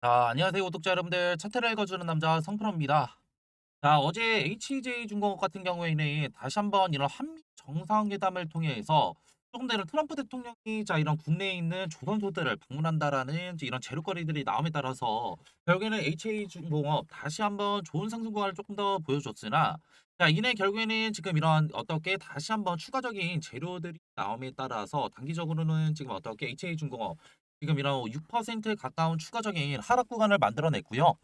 자, 안녕하세요, 구독자 여러분들. 차트를 읽어주는 남자 성프로입니다. 자, 어제 HJ중공업 같은 경우에는 다시 한번 이런 한미 정상회담을 통해서 조금 더 이런 트럼프 대통령이 이런 국내에 있는 조선소들을 방문한다라는 이런 재료거리들이 나옴에 따라서 결국에는 HJ중공업 다시 한번 좋은 상승구간을 조금 더 보여줬으나, 자, 이내 결국에는 지금 이런 어떻게 다시 한번 추가적인 재료들이 나옴에 따라서 단기적으로는 지금 어떻게 HJ중공업 지금 이런 6% 가까운 추가적인 하락 구간을 만들어냈고요.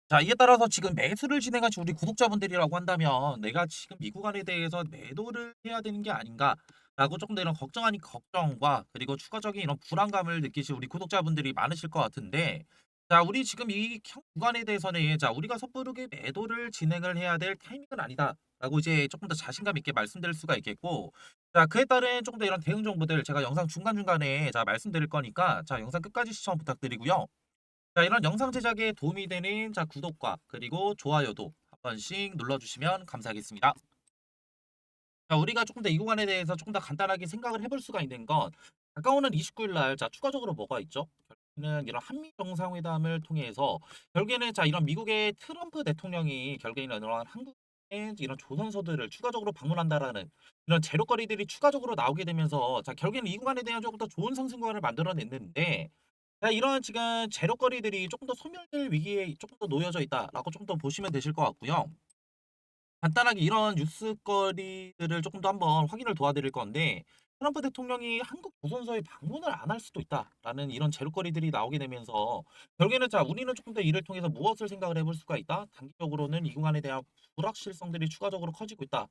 자, 이에 따라서 지금 매수를 진행하신 우리 구독자분들이라고 한다면 내가 지금 이 구간에 대해서 매도를 해야 되는 게 아닌가라고 조금 더 이런 걱정 아닌 걱정과 그리고 추가적인 이런 불안감을 느끼실 우리 구독자분들이 많으실 것 같은데, 자, 우리 지금 이 구간에 대해서는 자, 우리가 섣부르게 매도를 진행을 해야 될 타이밍은 아니다라고 이제 조금 더 자신감 있게 말씀드릴 수가 있겠고, 자, 그에 따른 조금 더 이런 대응 정보들 제가 영상 중간중간에 말씀드릴 거니까 자, 영상 끝까지 시청 부탁드리고요. 자, 이런 영상 제작에 도움이 되는 구독과 그리고 좋아요도 한 번씩 눌러주시면 감사하겠습니다. 자, 우리가 조금 더 이 구간에 대해서 조금 더 간단하게 생각을 해볼 수가 있는 건, 다가오는 29일 날 추가적으로 뭐가 있죠? 결국에는 이런 한미 정상회담을 통해서 결국에는 이런 미국의 트럼프 대통령이 결국에는 이런 한국의 이런 조선소들을 추가적으로 방문한다라는 이런 재료거리들이 추가적으로 나오게 되면서 자, 결국에는 이 구간에 대한 조금 더 좋은 상승 구간을 만들어냈는데, 자, 이런 지금 재료거리들이 조금 더 소멸될 위기에 조금 더 놓여져 있다라고 좀 더 보시면 되실 것 같고요. 간단하게 이런 뉴스거리들을 조금 더 한번 확인을 도와드릴 건데, 트럼프 대통령이 한국 조선소에 방문을 안 할 수도 있다라는 이런 재료거리들이 나오게 되면서 결국에는 자, 우리는 조금 더 이를 통해서 무엇을 생각을 해볼 수가 있다. 단기적으로는 이 구간에 대한 불확실성들이 추가적으로 커지고 있다.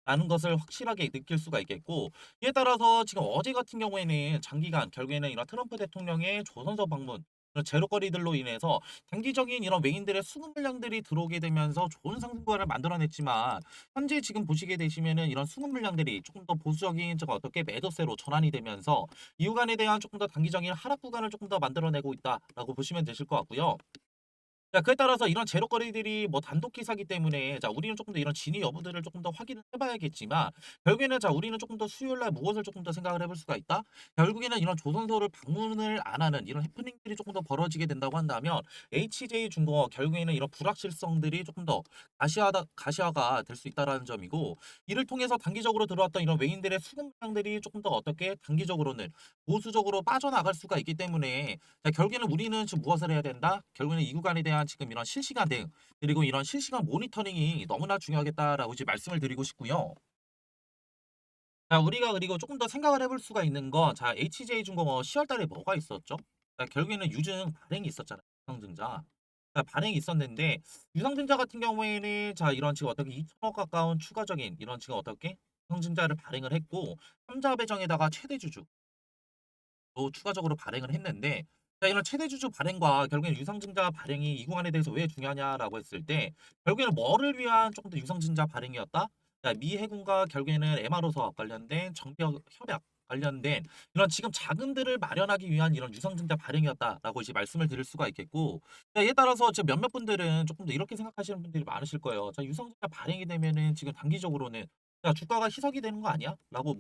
라는 것을 확실하게 느낄 수가 있겠고, 이에 따라서 지금 어제 같은 경우에는 장기간 결국에는 이런 트럼프 대통령의 조선소 방문 그런 제로거리들로 인해서 단기적인 이런 외인들의 수급 물량들이 들어오게 되면서 좋은 상승구간을 만들어냈지만, 현재 지금 보시게 되시면은 이런 수급 물량들이 조금 더 보수적인 어떻게 매도세로 전환이 되면서 이 구간에 대한 조금 더 단기적인 하락 구간을 조금 더 만들어내고 있다라고 보시면 되실 것 같고요. 자, 그에 따라서 이런 제로거리들이 뭐 단독 기사기 때문에 자, 우리는 조금 더 이런 진위 여부들을 조금 더 확인을 해봐야겠지만, 결국에는 자, 우리는 조금 더 수요일 날 무엇을 조금 더 생각을 해볼 수가 있다. 결국에는 이런 조선소를 방문을 안 하는 이런 해프닝들이 조금 더 벌어지게 된다고 한다면 HJ중공업 결국에는 이런 불확실성들이 조금 더 가시화가 될 수 있다라는 점이고, 이를 통해서 단기적으로 들어왔던 이런 외인들의 수급 물량들이 조금 더 어떻게 단기적으로는 보수적으로 빠져나갈 수가 있기 때문에, 자, 결국에는 우리는 지금 무엇을 해야 된다? 결국에는 이 구간에 대한 지금 이런 실시간 대응 그리고 이런 실시간 모니터링이 너무나 중요하겠다라고 이제 말씀을 드리고 싶고요. 자, 우리가 그리고 조금 더 생각을 해볼 수가 있는 건, 자, HJ중공업 10월 달에 뭐가 있었죠? 자, 결국에는 유증 발행이 있었잖아요. 유상증자. 자, 발행이 있었는데 유상증자 같은 경우에는 자, 이런 지금 어떻게 2천억 가까운 추가적인 이런 지금 어떻게 유상증자를 발행을 했고, 삼자 배정에다가 최대 주주 또 추가적으로 발행을 했는데, 자, 이런 최대 주주 발행과 결국엔 유상증자 발행이 이 구간에 대해서 왜 중요하냐라고 했을 때, 결국에는 뭐를 위한 조금 더 유상증자 발행이었다? 자, 미 해군과 결국에는 MRO 사업 관련된 정벽 협약 관련된 이런 지금 자금들을 마련하기 위한 이런 유상증자 발행이었다라고 이제 말씀을 드릴 수가 있겠고, 자, 이에 따라서 지금 몇몇 분들은 조금 더 이렇게 생각하시는 분들이 많으실 거예요. 자, 유상증자 발행이 되면은 지금 단기적으로는 자, 주가가 희석이 되는 거 아니야? 라고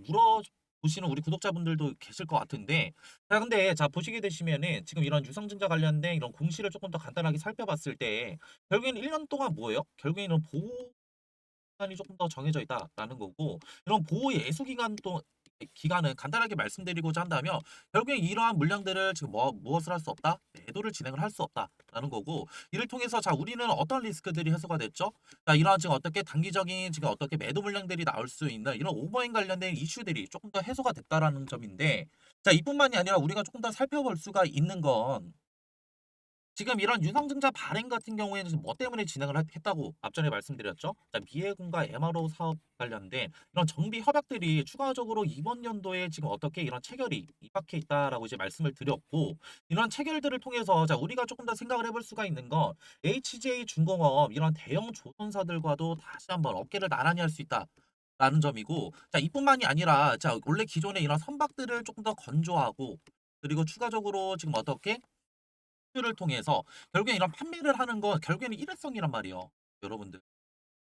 보시는 우리 구독자분들도 계실 것 같은데, 자, 근데 자, 보시게 되시면은 지금 이런 유상증자 관련된 이런 공시를 조금 더 간단하게 살펴봤을 때 결국에는 1년 동안 뭐예요? 결국에는 보호 기간이 조금 더 정해져 있다라는 거고, 이런 보호 예수 기간 또 기간은 간단하게 말씀드리고자 한다면 결국에 이러한 물량들을 지금 무엇을 할 수 없다? 매도를 진행을 할 수 없다라는 거고, 이를 통해서 자, 우리는 어떤 리스크들이 해소가 됐죠? 자, 이러한 지금 어떻게 단기적인 지금 어떻게 매도 물량들이 나올 수 있는 이런 오버행 관련된 이슈들이 조금 더 해소가 됐다라는 점인데, 자, 이뿐만이 아니라 우리가 조금 더 살펴볼 수가 있는 건, 지금 이런 유상증자 발행 같은 경우에는 지금 뭐 때문에 진행을 했다고 앞전에 말씀드렸죠? 자, 미해군과 MRO 사업 관련된 이런 정비 협약들이 추가적으로 이번 연도에 지금 어떻게 이런 체결이 입학해 있다라고 이제 말씀을 드렸고, 이런 체결들을 통해서 자, 우리가 조금 더 생각을 해볼 수가 있는 건 HJ 중공업 이런 대형 조선사들과도 다시 한번 어깨를 나란히 할 수 있다. 라는 점이고, 자, 이뿐만이 아니라 자, 원래 기존의 이런 선박들을 조금 더 건조하고 그리고 추가적으로 지금 어떻게 를 통해서 결국엔 이런 판매를 하는 건 결국에는 일회성이란 말이에요, 여러분들.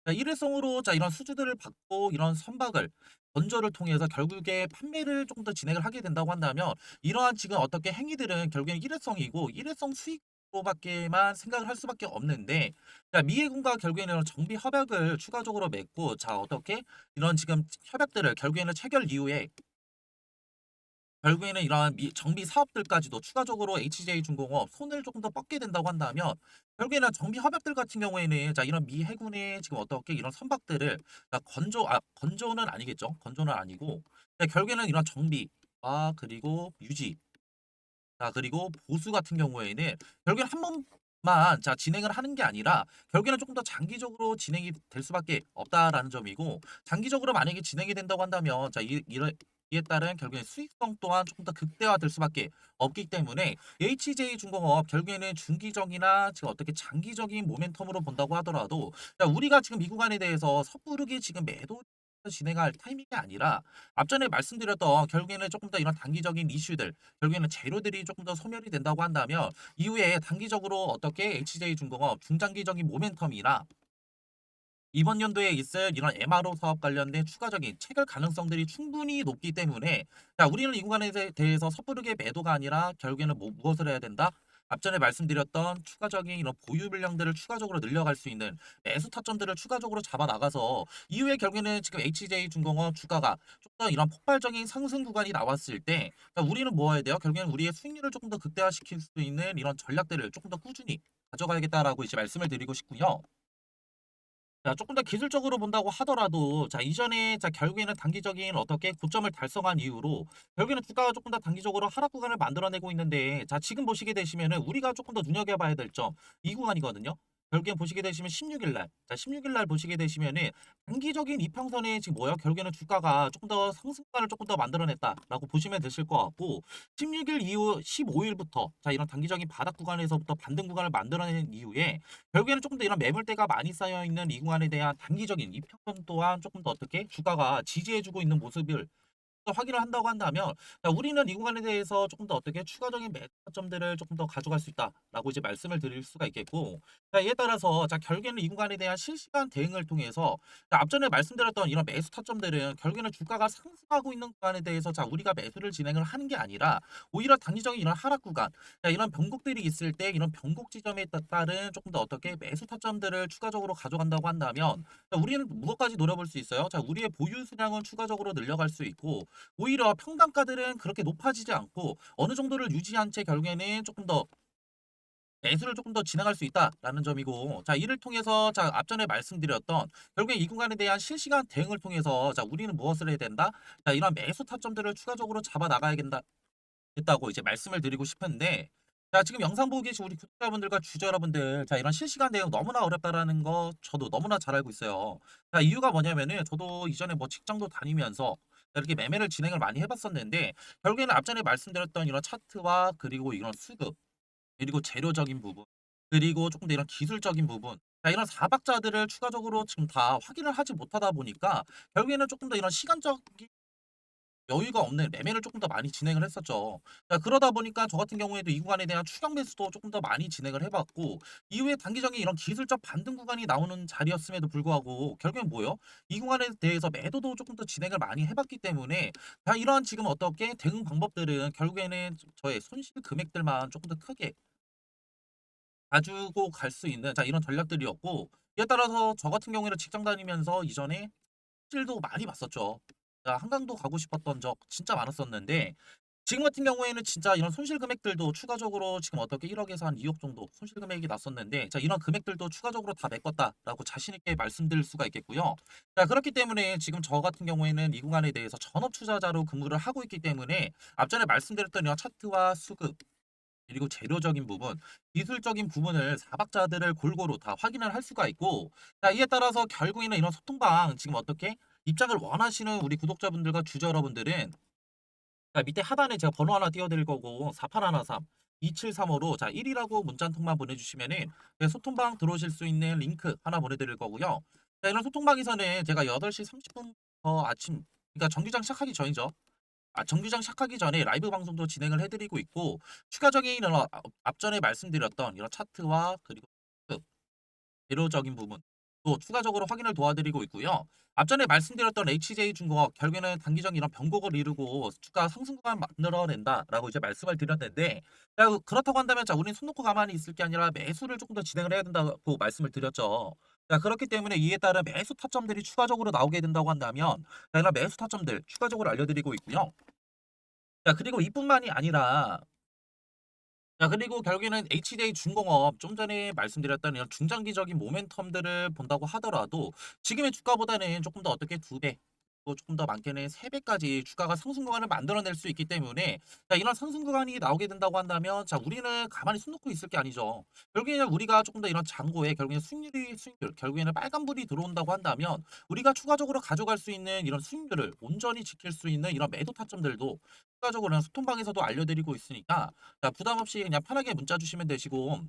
자, 일회성으로 자, 이런 수주들을 받고 이런 선박을 건조를 통해서 결국에 판매를 조금 더 진행을 하게 된다고 한다면, 이러한 지금 어떻게 행위들은 결국에는 일회성이고 일회성 수익 밖에만 생각을 할 수밖에 없는데 자 미해군과 결국에는 정비 협약을 추가적으로 맺고 자 어떻게 이런 지금 협약들을 결국에는 체결 이후에 결국에는 이러한 정비 사업들까지도 추가적으로 HJ중공업 손을 조금 더 뻗게 된다고 한다면 결국에는 정비 협약들 같은 경우에는 자 이런 미 해군의 지금 어떻게 이런 선박들을 자 건조는 아니겠죠. 건조는 아니고 자 결국에는 이런 정비와 그리고 유지 자 그리고 보수 같은 경우에는 결국에는 한 번만 자 진행을 하는 게 아니라 결국에는 조금 더 장기적으로 진행이 될 수밖에 없다라는 점이고 장기적으로 만약에 진행이 된다고 한다면 자 이에 따른 결국엔 수익성 또한 조금 더 극대화될 수밖에 없기 때문에 HJ중공업 결국에는 중기적이나 지금 어떻게 장기적인 모멘텀으로 본다고 하더라도 자 우리가 지금 미 구간에 대해서 섣부르게 지금 매도 진행할 타이밍이 아니라 앞전에 말씀드렸던 결국에는 조금 더 이런 단기적인 이슈들 결국에는 재료들이 조금 더 소멸이 된다고 한다면 이후에 단기적으로 어떻게 HJ중공업 중장기적인 모멘텀이나 이번 연도에 있을 이런 MRO 사업 관련된 추가적인 체결 가능성들이 충분히 높기 때문에 자 우리는 이 구간에 대해서 섣부르게 매도가 아니라 결국에는 무엇을 해야 된다? 앞전에 말씀드렸던 추가적인 이런 보유 물량들을 추가적으로 늘려갈 수 있는 매수 타점들을 추가적으로 잡아 나가서 이후에 결국에는 지금 HJ중공업 주가가 좀 더 이런 폭발적인 상승 구간이 나왔을 때 자, 우리는 뭐 해야 돼요? 결국에는 우리의 수익률을 조금 더 극대화시킬 수 있는 이런 전략들을 조금 더 꾸준히 가져가야겠다라고 이제 말씀을 드리고 싶고요. 자 조금 더 기술적으로 본다고 하더라도 자 이전에 자 결국에는 단기적인 어떻게 고점을 달성한 이후로 결국에는 주가가 조금 더 단기적으로 하락 구간을 만들어내고 있는데 자 지금 보시게 되시면은 우리가 조금 더 눈여겨봐야 될 점 이 구간이거든요. 결국엔 보시게 되시면 16일 날, 자 16일 날 보시게 되시면은 단기적인 이평선에 지금 뭐야? 결국에는 주가가 조금 더 상승관을 조금 더 만들어냈다라고 보시면 되실 것 같고 16일 이후 15일부터 자 이런 단기적인 바닥 구간에서부터 반등 구간을 만들어낸 이후에 결국에는 조금 더 이런 매물대가 많이 쌓여 있는 이 구간에 대한 단기적인 이평선 또한 조금 더 어떻게 주가가 지지해주고 있는 모습을 또 확인을 한다고 한다면 자, 우리는 이 구간에 대해서 조금 더 어떻게 추가적인 매수 점들을 조금 더 가져갈 수 있다라고 이제 말씀을 드릴 수가 있겠고 자, 이에 따라서 자, 결국에는 이 구간에 대한 실시간 대응을 통해서 자, 앞전에 말씀드렸던 이런 매수 타점들은 결국에는 주가가 상승하고 있는 구간에 대해서 자, 우리가 매수를 진행을 하는 게 아니라 오히려 단기적인 이런 하락 구간 자, 이런 변곡들이 있을 때 이런 변곡 지점에 따른 조금 더 어떻게 매수 타점들을 추가적으로 가져간다고 한다면 자, 우리는 무엇까지 노려볼 수 있어요? 자, 우리의 보유 수량은 추가적으로 늘려갈 수 있고 오히려 평단가들은 그렇게 높아지지 않고 어느 정도를 유지한 채 결국에는 조금 더 매수를 조금 더 진행할 수 있다라는 점이고 자 이를 통해서 자 앞전에 말씀드렸던 결국에 이 구간에 대한 실시간 대응을 통해서 자 우리는 무엇을 해야 된다? 자 이런 매수 타점들을 추가적으로 잡아 나가야 겠다고 이제 말씀을 드리고 싶은데 자 지금 영상 보고 계신 우리 구독자분들과 주주 여러분들 자 이런 실시간 대응 너무나 어렵다라는 거 저도 너무나 잘 알고 있어요. 자 이유가 뭐냐면은 저도 이전에 뭐 직장도 다니면서 이렇게 매매를 진행을 많이 해봤었는데 결국에는 앞전에 말씀드렸던 이런 차트와 그리고 이런 수급 그리고 재료적인 부분 그리고 조금 더 이런 기술적인 부분 자 이런 4박자들을 추가적으로 지금 다 확인을 하지 못하다 보니까 결국에는 조금 더 이런 시간적인 여유가 없는 매매를 조금 더 많이 진행을 했었죠. 자 그러다 보니까 저 같은 경우에도 이 구간에 대한 추격 매수도 조금 더 많이 진행을 해 봤고 이후에 단기적인 이런 기술적 반등 구간이 나오는 자리였음에도 불구하고 결국엔 뭐예요? 이 구간에 대해서 매도도 조금 더 진행을 많이 해 봤기 때문에 자 이러한 지금 어떻게 대응 방법들은 결국에는 저의 손실 금액들만 조금 더 크게 가지고 갈 수 있는 자 이런 전략들이었고 이에 따라서 저 같은 경우에는 직장 다니면서 이전에 실도 많이 봤었죠. 자 한강도 가고 싶었던 적 진짜 많았었는데 지금 같은 경우에는 진짜 이런 손실 금액들도 추가적으로 지금 어떻게 1억에서 한 2억 정도 손실 금액이 났었는데 자 이런 금액들도 추가적으로 다 메꿨다라고 자신 있게 말씀드릴 수가 있겠고요. 자 그렇기 때문에 지금 저 같은 경우에는 이 구간에 대해서 전업 투자자로 근무를 하고 있기 때문에 앞전에 말씀드렸던 이런 차트와 수급 그리고 재료적인 부분, 기술적인 부분을 사박자들을 골고루 다 확인을 할 수가 있고 자 이에 따라서 결국에는 이런 소통방 지금 어떻게 입장을 원하시는 우리 구독자분들과 주주 여러분들은 자 밑에 하단에 제가 번호 하나 띄워 드릴 거고 4813 2735로 자 1이라고 문자 한 통만 보내주시면은 네, 소통방 들어오실 수 있는 링크 하나 보내드릴 거고요. 자 이런 소통방에서는 제가 8시 30분부터 아침 그러니까 정규장 시작하기 전이죠. 정규장 시작하기 전에 라이브 방송도 진행을 해드리고 있고 추가적인 이런 앞전에 말씀드렸던 이런 차트와 그리고 그 재료적인 부분 또 추가적으로 확인을 도와드리고 있고요. 앞전에 말씀드렸던 HJ중공업 결국에는 단기적 이런 변곡을 이루고 주가 상승 구간 만들어낸다라고 이제 말씀을 드렸는데 자, 그렇다고 한다면 자, 우리는 손 놓고 가만히 있을 게 아니라 매수를 조금 더 진행을 해야 된다고 말씀을 드렸죠. 자, 그렇기 때문에 이에 따른 매수 타점들이 추가적으로 나오게 된다고 한다면 자, 이런 매수 타점들 추가적으로 알려드리고 있고요. 자, 그리고 이뿐만이 아니라 자, 그리고 결국에는 HJ 중공업 좀 전에 말씀드렸던 이런 중장기적인 모멘텀들을 본다고 하더라도 지금의 주가보다는 조금 더 어떻게 두 배, 또 조금 더 많게는 세 배까지 주가가 상승 구간을 만들어낼 수 있기 때문에 자, 이런 상승 구간이 나오게 된다고 한다면 자, 우리는 가만히 손 놓고 있을 게 아니죠. 결국에는 우리가 조금 더 이런 장고에 결국에는 수익률, 결국에는 빨간불이 들어온다고 한다면 우리가 추가적으로 가져갈 수 있는 이런 수익률을 온전히 지킬 수 있는 이런 매도 타점들도 추가적으로 소통방에서도 알려드리고 있으니까 자, 부담 없이 그냥 편하게 문자 주시면 되시고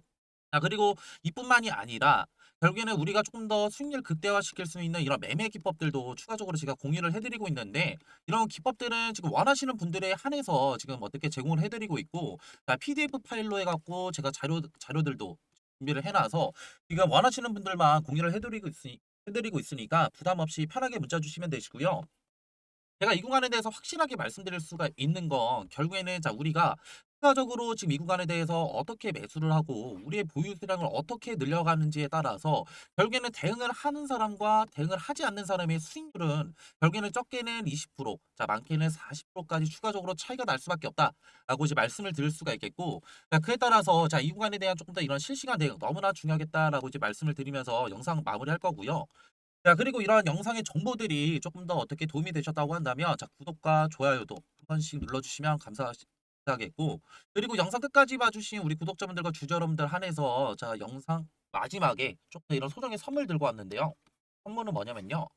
그리고 이뿐만이 아니라 결국에는 우리가 조금 더 수익률 극대화시킬 수 있는 이런 매매 기법들도 추가적으로 제가 공유를 해 드리고 있는데 이런 기법들은 지금 원하시는 분들에 한해서 지금 어떻게 제공을 해 드리고 있고 자, PDF 파일로 해 갖고 제가 자료들도 준비를 해 놔서 지금 원하시는 분들만 공유를 해 드리고 있으니까 부담 없이 편하게 문자 주시면 되시고요. 제가 이 구간에 대해서 확실하게 말씀드릴 수가 있는 건 결국에는 자, 우리가 추가적으로 지금 이 구간에 대해서 어떻게 매수를 하고 우리의 보유 수량을 어떻게 늘려가는지에 따라서 결국에는 대응을 하는 사람과 대응을 하지 않는 사람의 수익률은 결국에는 적게는 20%, 자, 많게는 40%까지 추가적으로 차이가 날 수밖에 없다라고 이제 말씀을 드릴 수가 있겠고 자, 그에 따라서 자, 이 구간에 대한 조금 더 이런 실시간 대응 너무나 중요하겠다라고 이제 말씀을 드리면서 영상 마무리할 거고요. 자, 그리고 이러한 영상의 정보들이 조금 더 어떻게 도움이 되셨다고 한다면 자, 구독과 좋아요도 한 번씩 눌러주시면 감사하겠고 그리고 영상 끝까지 봐주신 우리 구독자분들과 주주 여러분들 한해서 자, 영상 마지막에 조금 더 이런 소정의 선물 들고 왔는데요. 선물은 뭐냐면요.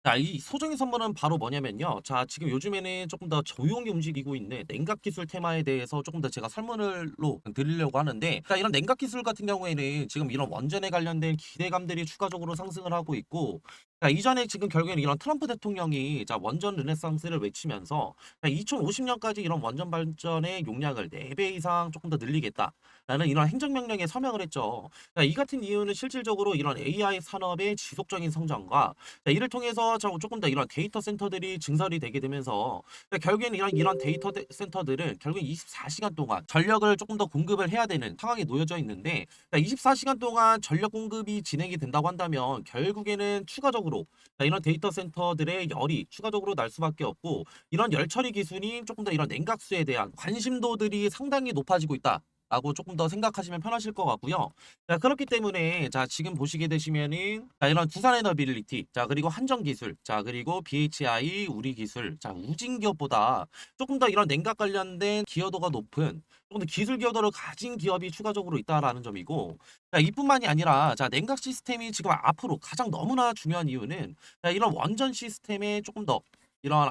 자, 이 소정의 선물은 바로 뭐냐면요. 자, 지금 요즘에는 조금 더 조용히 움직이고 있는 냉각 기술 테마에 대해서 조금 더 제가 설문을로 드리려고 하는데, 자, 이런 냉각 기술 같은 경우에는 지금 이런 원전에 관련된 기대감들이 추가적으로 상승을 하고 있고, 자, 이전에 지금 결국에는 이런 트럼프 대통령이 자, 원전 르네상스를 외치면서 2050년까지 이런 원전 발전의 용량을 4배 이상 조금 더 늘리겠다라는 이런 행정명령에 서명을 했죠. 자, 이 같은 이유는 실질적으로 이런 AI 산업의 지속적인 성장과 자, 이를 통해서 조금 더 이런 데이터 센터들이 증설이 되게 되면서 결국에는 이런 데이터 센터들은 결국 24시간 동안 전력을 조금 더 공급을 해야 되는 상황에 놓여져 있는데 24시간 동안 전력 공급이 진행이 된다고 한다면 결국에는 추가적으로 이런 데이터 센터들의 열이 추가적으로 날 수밖에 없고 이런 열 처리 기술이 조금 더 이런 냉각수에 대한 관심도들이 상당히 높아지고 있다. 라고 조금 더 생각하시면 편하실 것 같고요. 자, 그렇기 때문에 자, 지금 보시게 되시면은 자, 이런 두산 에너빌리티, 자, 그리고 한정 기술, 자, 그리고 BHI 우리 기술, 자, 우진 기업보다 조금 더 이런 냉각 관련된 기여도가 높은 조금 더 기술 기여도를 가진 기업이 추가적으로 있다라는 점이고 자, 이뿐만이 아니라 자, 냉각 시스템이 지금 앞으로 가장 너무나 중요한 이유는 자, 이런 원전 시스템에 조금 더 이런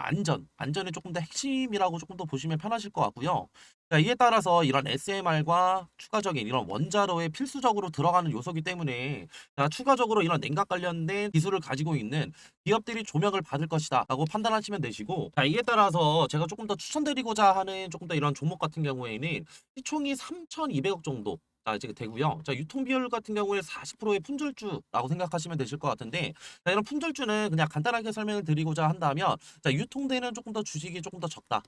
안전이 조금 더 핵심이라고 조금 더 보시면 편하실 것 같고요. 자, 이에 따라서 이런 SMR과 추가적인 이런 원자로에 필수적으로 들어가는 요소이기 때문에 자, 추가적으로 이런 냉각 관련된 기술을 가지고 있는 기업들이 조명을 받을 것이다 라고 판단하시면 되시고 자, 이에 따라서 제가 조금 더 추천드리고자 하는 조금 더 이런 종목 같은 경우에는 시총이 3,200억 정도 자, 이제 되고요. 자, 유통 비율 같은 경우에 40%의 품절주라고 생각하시면 되실 것 같은데 자, 이런 품절주는 그냥 간단하게 설명을 드리고자 한다면 자, 유통되는 조금 더 주식이 조금 더 적다.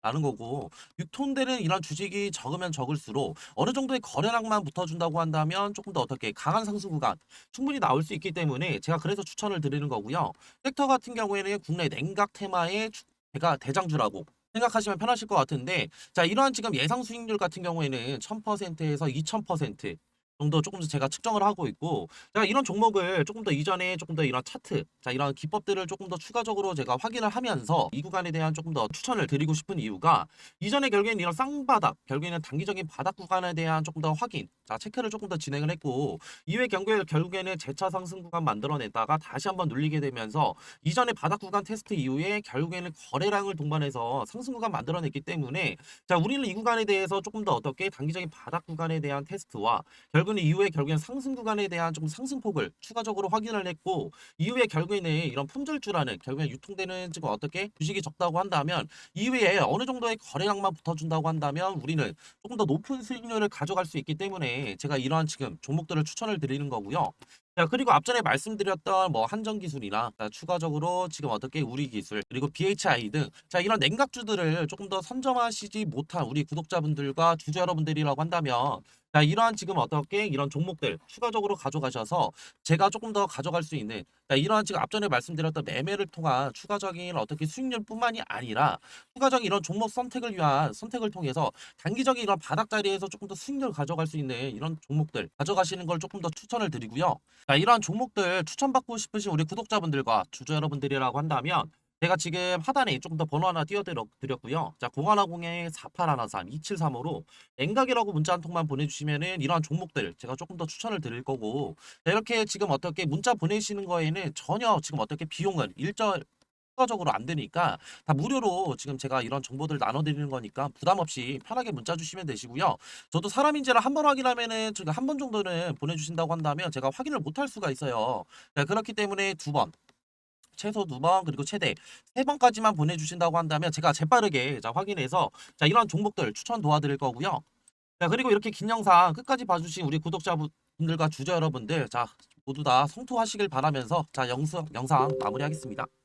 라는 거고 유통되는 이런 주식이 적으면 적을수록 어느 정도의 거래량만 붙어준다고 한다면 조금 더 어떻게 강한 상승 구간 충분히 나올 수 있기 때문에 제가 그래서 추천을 드리는 거고요. 섹터 같은 경우에는 국내 냉각 테마의 제가 대장주라고 생각하시면 편하실 것 같은데 자, 이러한 지금 예상 수익률 같은 경우에는 1000%에서 2000% 정도 조금 더 제가 측정을 하고 있고 제가 이런 종목을 조금 더 이전에 조금 더 이런 차트 자, 이런 기법들을 조금 더 추가적으로 제가 확인을 하면서 이 구간에 대한 조금 더 추천을 드리고 싶은 이유가 이전에 결국에는 이런 쌍바닥 결국에는 단기적인 바닥 구간에 대한 조금 더 확인 자, 체크를 조금 더 진행을 했고 이후에 결국에는 재차 상승 구간 만들어냈다가 다시 한번 눌리게 되면서 이전에 바닥 구간 테스트 이후에 결국에는 거래량을 동반해서 상승 구간 만들어냈기 때문에 자, 우리는 이 구간에 대해서 조금 더 어떻게 단기적인 바닥 구간에 대한 테스트와 결국에는 이후에 결국에는 상승 구간에 대한 좀 상승폭을 추가적으로 확인을 했고 이후에 결국에는 이런 품절주라는 결국에 유통되는 지금 어떻게 주식이 적다고 한다면 이후에 어느 정도의 거래량만 붙어준다고 한다면 우리는 조금 더 높은 수익률을 가져갈 수 있기 때문에 제가 이러한 지금 종목들을 추천을 드리는 거고요. 자, 그리고 앞전에 말씀드렸던 뭐 한정기술이나 추가적으로 지금 어떻게 우리기술 그리고 BHI 등 자, 이런 냉각주들을 조금 더 선점하시지 못한 우리 구독자분들과 주주 여러분들이라고 한다면 자, 이러한 지금 어떻게 이런 종목들 추가적으로 가져가셔서 제가 조금 더 가져갈 수 있는 자, 이러한 지금 앞전에 말씀드렸던 매매를 통한 추가적인 어떻게 수익률뿐만이 아니라 추가적인 이런 종목 선택을 위한 선택을 통해서 단기적인 이런 바닥 자리에서 조금 더 수익률을 가져갈 수 있는 이런 종목들 가져가시는 걸 조금 더 추천을 드리고요. 자, 이러한 종목들 추천받고 싶으신 우리 구독자분들과 주주 여러분들이라고 한다면 제가 지금 하단에 조금 더 번호 하나 띄워드렸고요. 자, 0110-4813-2735로 냉각이라고 문자 한 통만 보내주시면은 이러한 종목들 제가 조금 더 추천을 드릴 거고 자, 이렇게 지금 어떻게 문자 보내시는 거에는 전혀 지금 어떻게 비용은 추가적으로 안 되니까 다 무료로 지금 제가 이런 정보들 나눠드리는 거니까 부담 없이 편하게 문자 주시면 되시고요. 저도 사람인지를 한 번 확인하면은 제가 한 번 정도는 보내주신다고 한다면 제가 확인을 못 할 수가 있어요. 자, 그렇기 때문에 두 번. 최소 두 번 그리고 최대 세 번까지만 보내주신다고 한다면 제가 재빠르게 자 확인해서 자 이런 종목들 추천 도와드릴 거고요. 자 그리고 이렇게 긴 영상 끝까지 봐주신 우리 구독자분들과 주주 여러분들 자 모두 다 성투하시길 바라면서 자 영상 마무리하겠습니다.